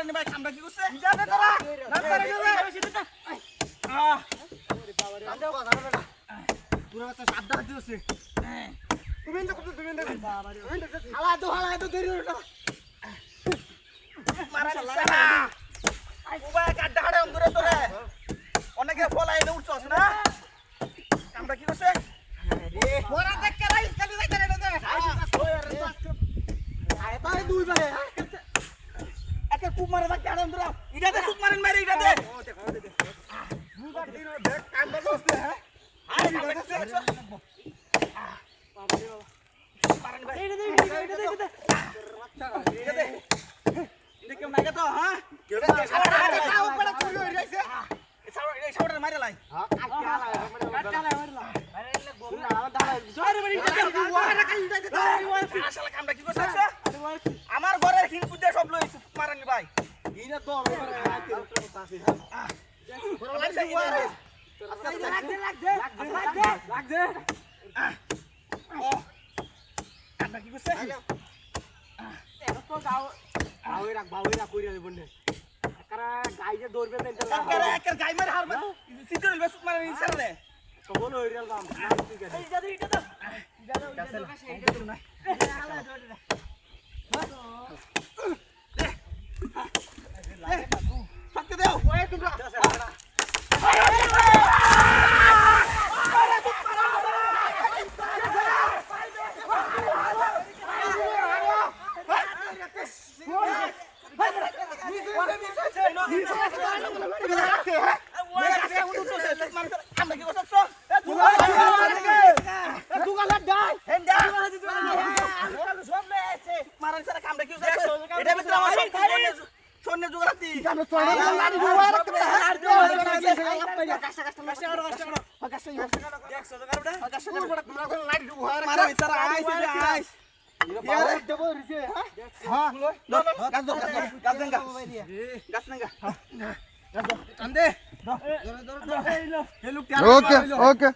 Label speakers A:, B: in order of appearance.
A: মারানি ভাই কামটা কি করছে যাবে তোরা না পারে যাবে আন্দে বাবা বেটা পুরো বাচ্চা সাদা দিছে তুমি দেখো বাবা রে হালা তো দেরি হলো মারানি সালা আই বাবা গাড্ডা হাড়ে অন্দরে তোরে অনেকে ফলাই এনে উঠছস না কামটা কি করছে রে ওরা দেখ কে রাইস খালি যাইতে রে দে আয় তাই দুই ভাই একে খুব মারা দেখ আড়ে অন্দরে ইডাতে খুব মারেন মারি ইডাতে ও দেখ দুবার দিন দেখ কামটা করছে হ্যাঁ আই ইডাতে বাবা রে মারানি ভাই এটা দে এটা কেমন লাগে তো হ্যাঁ কেডা খাও পড়া চুরি হই যাইছে এই সাউডার মাইরা লাই হ্যাঁ কাটলা মারলা আরে এলে গোল না দাঁড়া জোরে মারি ওরা কাই উঠাইছে তো আসলে কামটা কি করছ আমার ঘরের হিন কুদে সব লইছ মারানি ভাই ইনা তো লাগছে ও কামটা কি করছ এত তো গাও বাউইরা কইরা বন্ডে একরা গাইজে দৌড়বে তেল একরা গাই মার হারবে সিটল বেসুক মারে ইনসার রে তো বলো হইরাল দাম ঠিক আছে এই যাদু এটা তো কাছে এটা তো না হালা দৌড়ে থাকতে দাও ওই তোমরা
B: Okay.